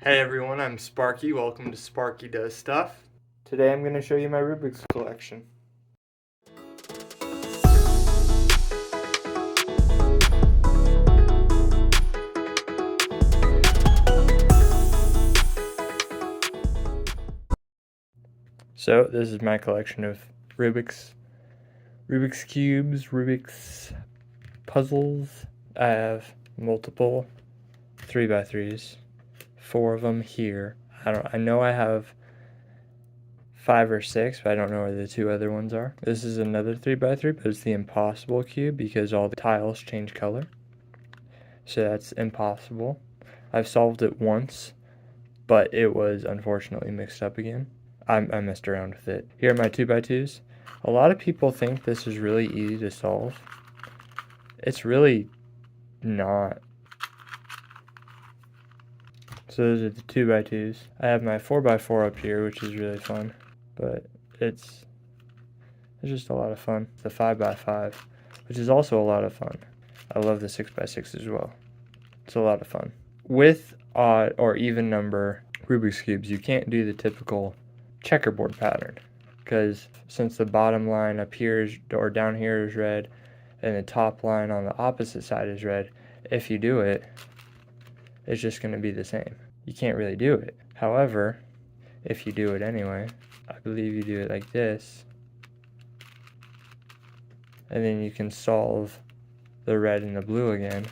Hey everyone, I'm Sparky. Welcome to Sparky Does Stuff. Today I'm going to show you my Rubik's collection. So this is my collection of Rubik's cubes, Rubik's puzzles. I have multiple 3x3s, 4 of them here. I know I have 5 or 6, but I don't know where the 2 other ones are. This is another 3x3, but it's the impossible cube because all the tiles change color. So that's impossible. I've solved it once, but it was unfortunately mixed up again. I messed around with it. Here are my 2x2s. A lot of people think this is really easy to solve. It's really not. So those are the 2x2s. I have my 4x4 up here, which is really fun, but it's just a lot of fun. The 5x5, which is also a lot of fun. I love the 6x6 as well. It's a lot of fun. With odd or even number Rubik's Cubes, you can't do the typical checkerboard pattern, because since the bottom line up here is, or down here is red, and the top line on the opposite side is red, if you do it, it's just going to be the same. You can't really do it. However, if you do it anyway, I believe you do it like this, and then you can solve the red and the blue again.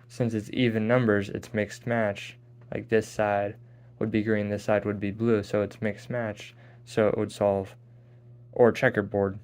Since it's even numbers, it's mixed match. Like this side would be green, this side would be blue, so it's mixed match. So it would solve, or checkerboard,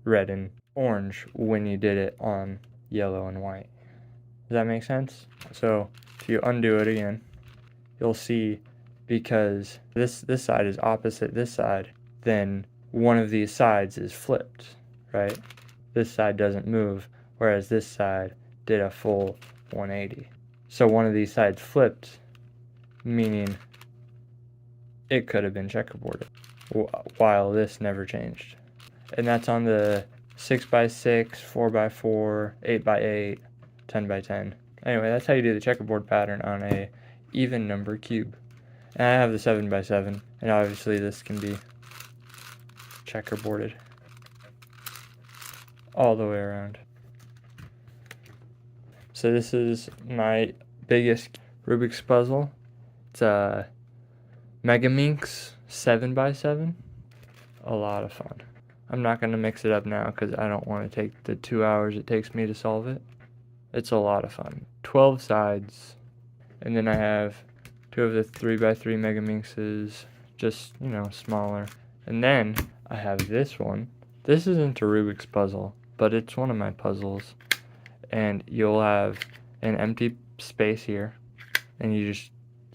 red and orange when you did it on yellow and white. Does that make sense? So if you undo it again, you'll see, because this side is opposite this side, then one of these sides is flipped, right? This side doesn't move, whereas this side did a full 180. So one of these sides flipped, meaning it could have been checkerboarded, while this never changed. And that's on the 6x6, 4x4, 8x8, 10x10. Anyway, that's how you do the checkerboard pattern on a even number cube. And I have the 7x7, and obviously this can be checkerboarded all the way around. So this is my biggest Rubik's puzzle. It's a Megaminx 7x7. A lot of fun. I'm not going to mix it up now because I don't want to take the 2 hours it takes me to solve it. It's a lot of fun. 12 sides. And then I have 2 of the 3x3 Megaminxes, just, smaller. And then I have this one. This isn't a Rubik's puzzle, but it's one of my puzzles. And you'll have an empty space here, and you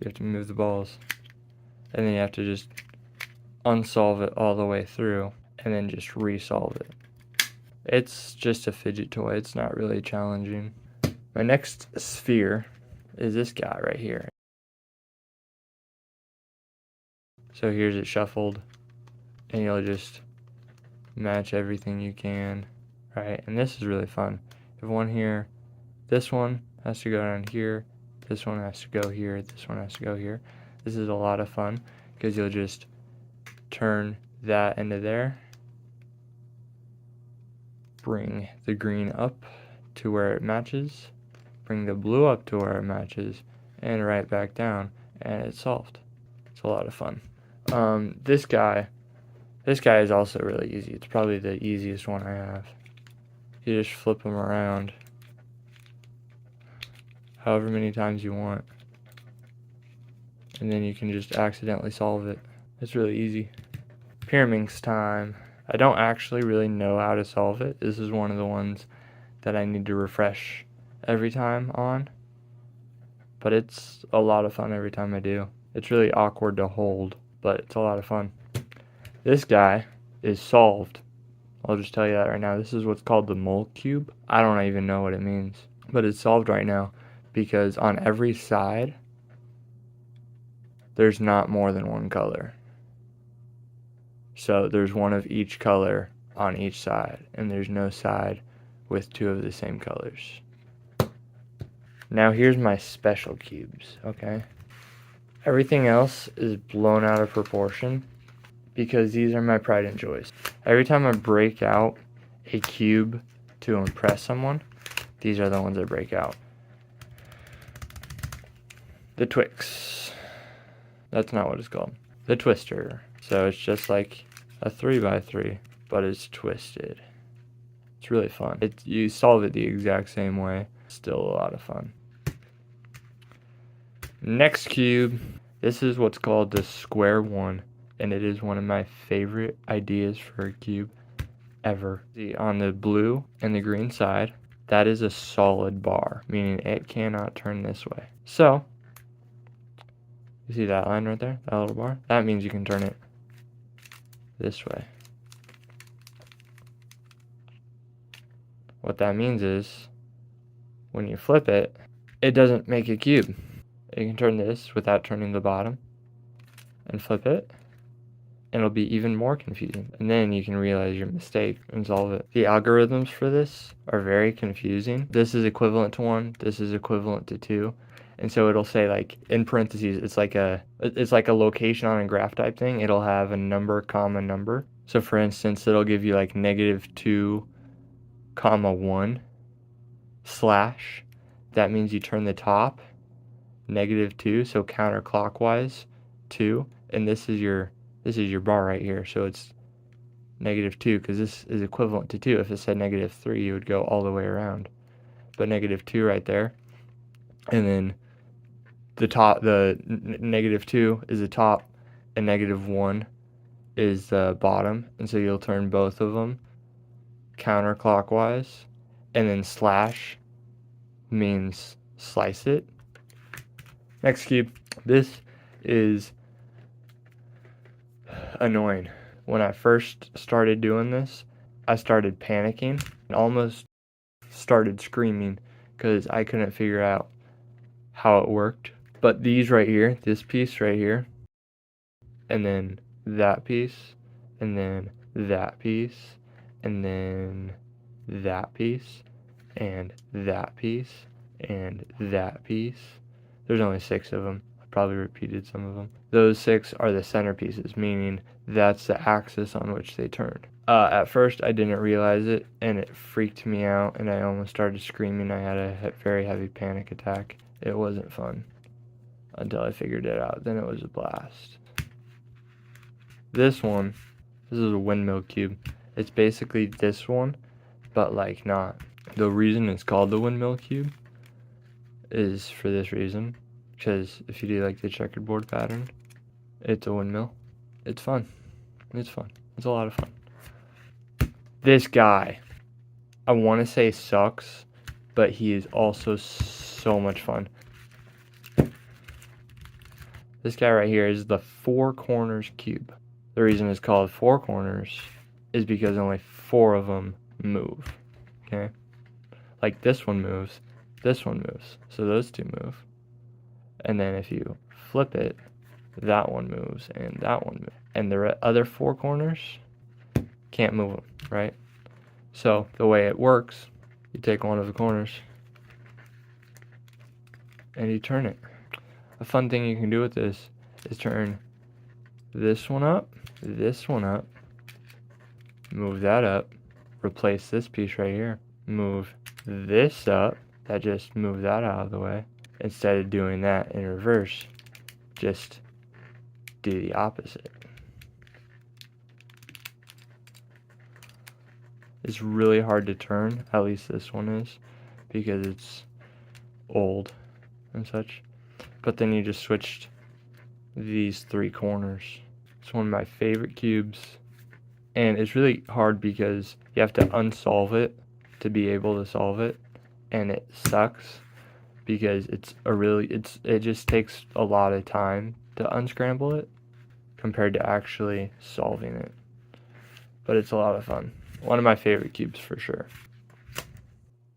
have to move the balls, and then you have to just unsolve it all the way through, and then just resolve it. It's just a fidget toy. It's not really challenging. My next sphere is this guy right here. So here's it shuffled, and you'll just match everything you can, right? And this is really fun. You have one here, this one has to go down here, this one has to go here, this one has to go here. This is a lot of fun because you'll just turn that into there, bring the green up to where it matches, bring the blue up to where it matches, and right back down, and it's solved. It's a lot of fun. This guy is also really easy. It's probably the easiest one I have. You just flip them around however many times you want, and then you can just accidentally solve it. It's really easy. Pyraminx time. I don't actually really know how to solve it. This is one of the ones that I need to refresh every time on, but it's a lot of fun every time I do. It's really awkward to hold, but it's a lot of fun. This guy is solved. I'll just tell you that right now. This is what's called the mole cube. I don't even know what it means, but it's solved right now because on every side, there's not more than one color. So there's one of each color on each side, and there's no side with 2 of the same colors. Now here's my special cubes, okay? Everything else is blown out of proportion because these are my pride and joys. Every time I break out a cube to impress someone, these are the ones I break out. The Twix. That's not what it's called. The Twister. So it's just like a 3x3, but it's twisted. It's really fun. You solve it the exact same way. Still a lot of fun. Next cube. This is what's called the square one, and it is one of my favorite ideas for a cube ever. See, on the blue and the green side, that is a solid bar, meaning it cannot turn this way. So, you see that line right there, that little bar? That means you can turn it this way. What that means is, when you flip it, it doesn't make a cube. You can turn this without turning the bottom and flip it, and it'll be even more confusing. And then you can realize your mistake and solve it. The algorithms for this are very confusing. This is equivalent to 1, this is equivalent to 2. And so it'll say, like, in parentheses, it's like a location on a graph type thing. It'll have a number, comma, number. So for instance, it'll give you like -2, 1 slash. That means you turn the top -2, so counterclockwise 2, and this is your bar right here, so it's -2 because this is equivalent to 2. If it said -3, you would go all the way around, but -2 right there, and then the -2 is the top, and -1 is the bottom, and so you'll turn both of them counterclockwise, and then slash means slice it. Next cube. This is annoying. When I first started doing this, I started panicking and almost started screaming because I couldn't figure out how it worked. But these right here, this piece right here, and then that piece, and then that piece, and then that piece, and that piece, and that piece. There's only 6 of them. I probably repeated some of them. Those 6 are the centerpieces, meaning that's the axis on which they turn. At first, I didn't realize it, and it freaked me out, and I almost started screaming. I had a very heavy panic attack. It wasn't fun until I figured it out. Then it was a blast. This is a windmill cube. It's basically this one, but like not. The reason it's called the windmill cube is for this reason, because if you do like the checkerboard pattern, it's a windmill. It's fun. It's fun. It's a lot of fun. This guy, I want to say sucks, but he is also so much fun. This guy right here is the 4 corners cube. The reason it's called 4 corners is because only 4 of them move. Okay? Like this one moves. This one moves, so those 2 move. And then if you flip it, that one moves, and that one moves. And the other 4 corners can't move them, right? So the way it works, you take one of the corners, and you turn it. A fun thing you can do with this is turn this one up, move that up, replace this piece right here, move this up, that just move that out of the way. Instead of doing that in reverse, just do the opposite. It's really hard to turn, at least this one is, because it's old and such. But then you just switched these 3 corners. It's one of my favorite cubes, and it's really hard because you have to unsolve it to be able to solve it, and it sucks because it just takes a lot of time to unscramble it compared to actually solving it. But it's a lot of fun. One of my favorite cubes for sure.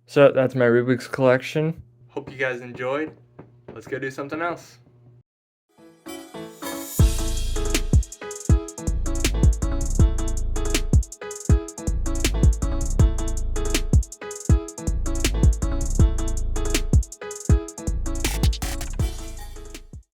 So that's my Rubik's collection. Hope you guys enjoyed. Let's go do something else.